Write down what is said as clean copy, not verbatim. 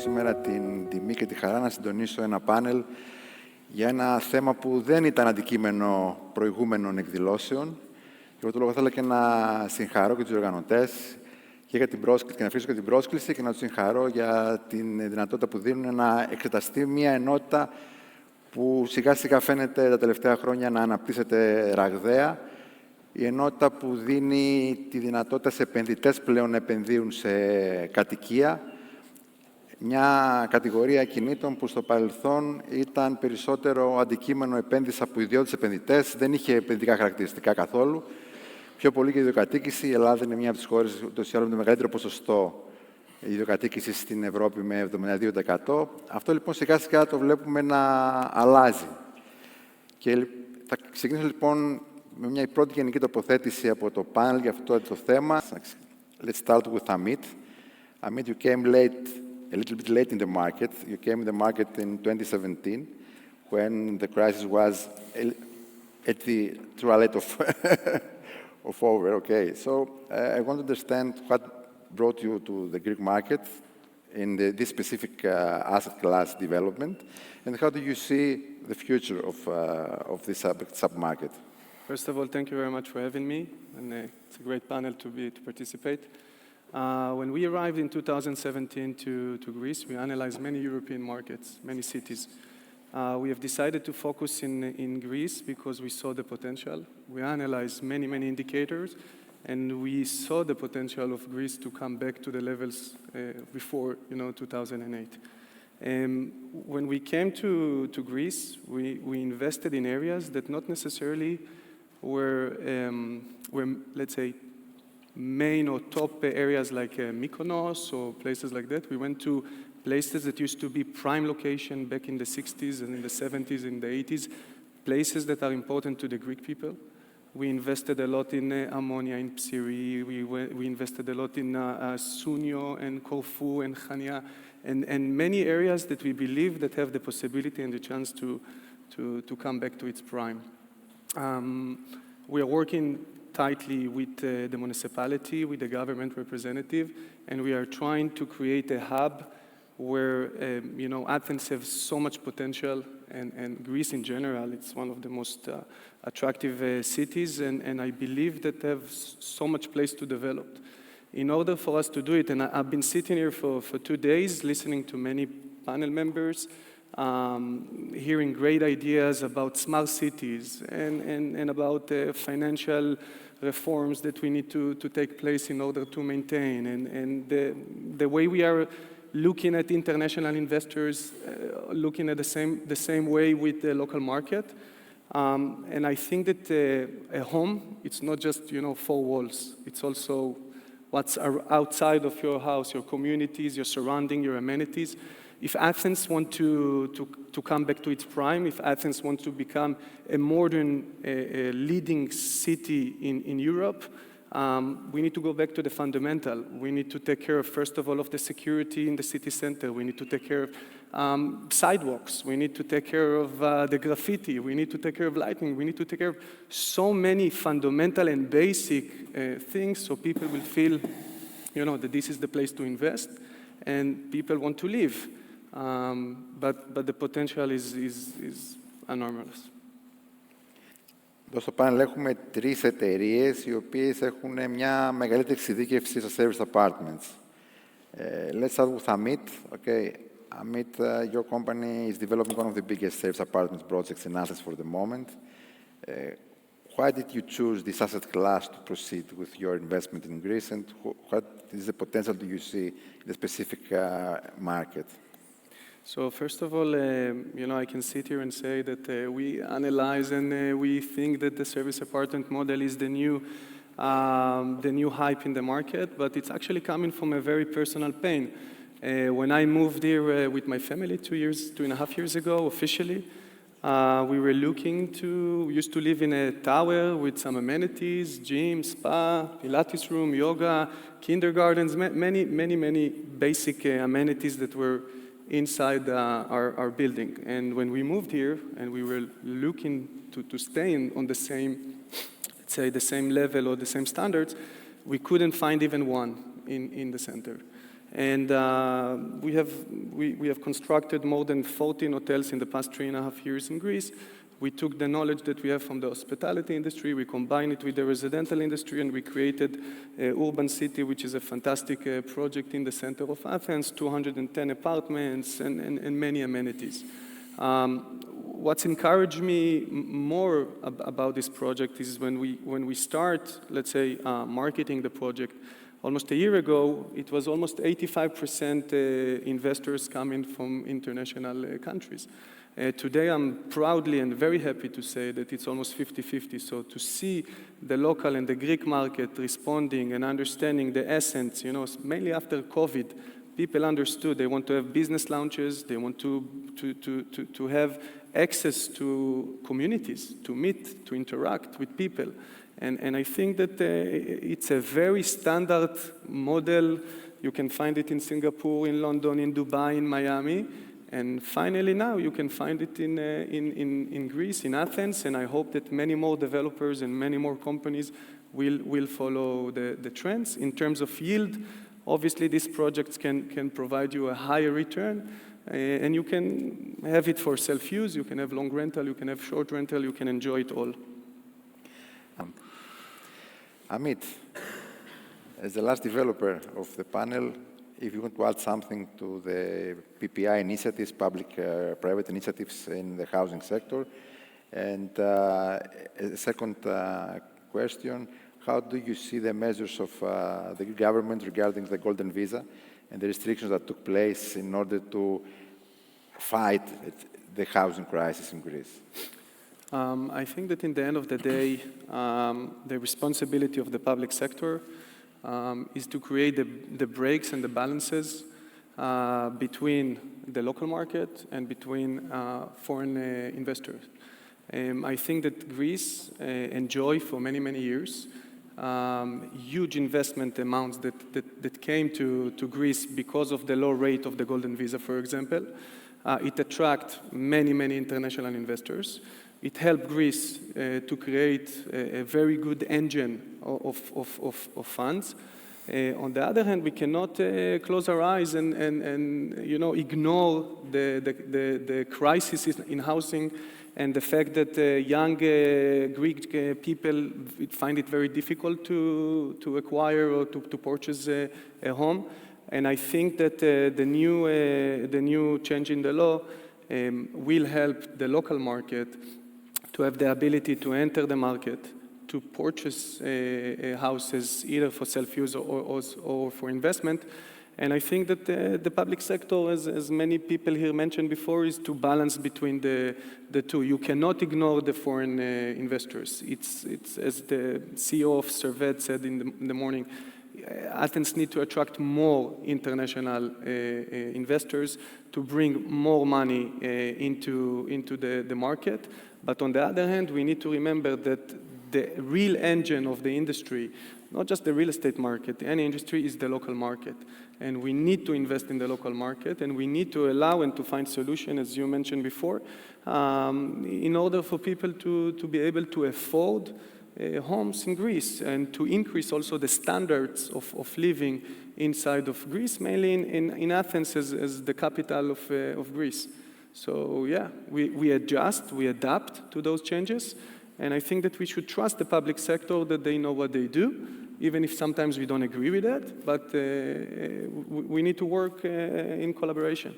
σήμερα την τιμή και τη χαρά να συντονίσω ένα πάνελ για ένα θέμα που δεν ήταν αντικείμενο προηγούμενων εκδηλώσεων. Και εγώ το λόγο θέλω και να συγχαρώ και τους οργανωτές και για την πρόσκληση, και να αφήσω και την πρόσκληση και να τους συγχαρώ για την δυνατότητα που δίνουν να εξεταστεί μια ενότητα που σιγά σιγά φαίνεται τα τελευταία χρόνια να αναπτύσσεται ραγδαία. Η ενότητα που δίνει τη δυνατότητα σε επενδυτές πλέον να επενδύουν σε κατοικία. Μια κατηγορία κινήτων που στο παρελθόν ήταν περισσότερο αντικείμενο επένδυση από ιδιώτες επενδυτές, δεν είχε επενδυτικά χαρακτηριστικά καθόλου. Πιο πολύ και η ιδιοκατοίκηση. Η Ελλάδα είναι μια από τις χώρες ούτως ή άλλως με το μεγαλύτερο ποσοστό ιδιοκατοίκησης στην Ευρώπη με 72%. Αυτό λοιπόν σιγά σιγά το βλέπουμε να αλλάζει. Και θα ξεκινήσω λοιπόν με μια πρώτη γενική τοποθέτηση από το πάνελ για αυτό το θέμα. Let's start with Amit. Amit, you came late, a little bit late in the market. You came in the market in 2017 when the crisis was at the toilet of over. Okay, so I want to understand what brought you to the Greek market in this specific asset class development, and how do you see the future of this sub-market? First of all, thank you very much for having me, and it's a great panel to participate. When we arrived in 2017 to Greece, we analyzed many European markets, many cities. We have decided to focus in Greece because we saw the potential. We analyzed many indicators, and we saw the potential of Greece to come back to the levels before 2008. When we came to Greece, we invested in areas that not necessarily were let's say, main or top areas like Mykonos or places like that. We went to places that used to be prime location back in the 60s and in the 70s, in the 80s, places that are important to the Greek people. We invested a lot in Ammonia, in Psyri. We invested a lot in Sunio and Corfu and Chania, and many areas that we believe that have the possibility and the chance to come back to its prime. We are working tightly with the municipality, with the government representative, and we are trying to create a hub where Athens has so much potential, and Greece in general, it's one of the most attractive cities, and I believe that they have so much place to develop. In order for us to do it, and I've been sitting here for 2 days listening to many panel members, hearing great ideas about smart cities and about financial reforms that we need to take place in order to maintain, and the way we are looking at international investors, looking at the same way with the local market. And I think that a home, it's not just 4 walls. It's also what's outside of your house, your communities, your surrounding, your amenities. If Athens wants to come back to its prime, if Athens wants to become a modern leading city in Europe, we need to go back to the fundamental. We need to take care of, first of all, of the security in the city center. We need to take care of sidewalks. We need to take care of the graffiti. We need to take care of lighting. We need to take care of so many fundamental and basic things so people will feel that this is the place to invest and people want to live. But the potential is enormous. Εδώ στο πάνελ έχουμε 3 εταιρείες οι οποίες έχουν μια μεγαλύτερη εξειδίκευση στα service apartments. Let's start with Amit. Okay, Amit, your company is developing one of the biggest service apartments projects in Athens for the moment. Why did you choose this asset class to proceed with your investment in Greece, and what is the potential do you see in the specific market? So first of all, I can sit here and say that we analyze and we think that the service apartment model is the new hype in the market, but it's actually coming from a very personal pain. When I moved here with my family 2.5 years ago, officially, we used to live in a tower with some amenities, gym, spa, Pilates room, yoga, kindergartens, many basic amenities that were inside our building. And when we moved here and we were looking to stay on the same, let's say the same level or the same standards, we couldn't find even one in the center. And we have constructed more than 14 hotels in the past 3.5 years in Greece. We took the knowledge that we have from the hospitality industry, we combined it with the residential industry, and we created Urban City, which is a fantastic project in the center of Athens, 210 apartments and many amenities. What's encouraged me more about this project is when we start, let's say, marketing the project. Almost a year ago, it was almost 85% investors coming from international countries. Today, I'm proudly and very happy to say that it's almost 50-50. So to see the local and the Greek market responding and understanding the essence, mainly after COVID, people understood they want to have business lounges, they want to have access to communities, to meet, to interact with people. And I think that it's a very standard model. You can find it in Singapore, in London, in Dubai, in Miami. And finally now you can find it in Greece, in Athens, and I hope that many more developers and many more companies will follow the trends. In terms of yield, obviously these projects can provide you a higher return, and you can have it for self-use, you can have long rental, you can have short rental, you can enjoy it all. Amit, as the last developer of the panel, if you want to add something to the PPI initiatives, public-private initiatives in the housing sector. And a second question, how do you see the measures of the government regarding the golden visa and the restrictions that took place in order to fight the housing crisis in Greece? I think that in the end of the day, the responsibility of the public sector is to create the breaks and the balances between the local market and between foreign investors. I think that Greece enjoyed for many, many years huge investment amounts that came to Greece because of the low rate of the golden visa, for example. It attracted many, many international investors. It helped Greece to create a very good engine of funds. On the other hand, we cannot close our eyes and ignore the crisis in housing and the fact that young Greek people find it very difficult to acquire or to purchase a home. And I think that the new change in the law will help the local market to have the ability to enter the market, to purchase houses either for self-use or for investment. And I think that the public sector, as many people here mentioned before, is to balance between the two. You cannot ignore the foreign investors. It's as the CEO of Servet said in the morning, Athens needs to attract more international investors to bring more money into the market. But on the other hand, we need to remember that the real engine of the industry, not just the real estate market, any industry is the local market. And we need to invest in the local market, and we need to allow and to find solutions, as you mentioned before, in order for people to be able to afford homes in Greece and to increase also the standards of living inside of Greece, mainly in Athens as the capital of Greece. So yeah, we adjust, we adapt to those changes, and I think that we should trust the public sector that they know what they do, even if sometimes we don't agree with that, but we need to work in collaboration.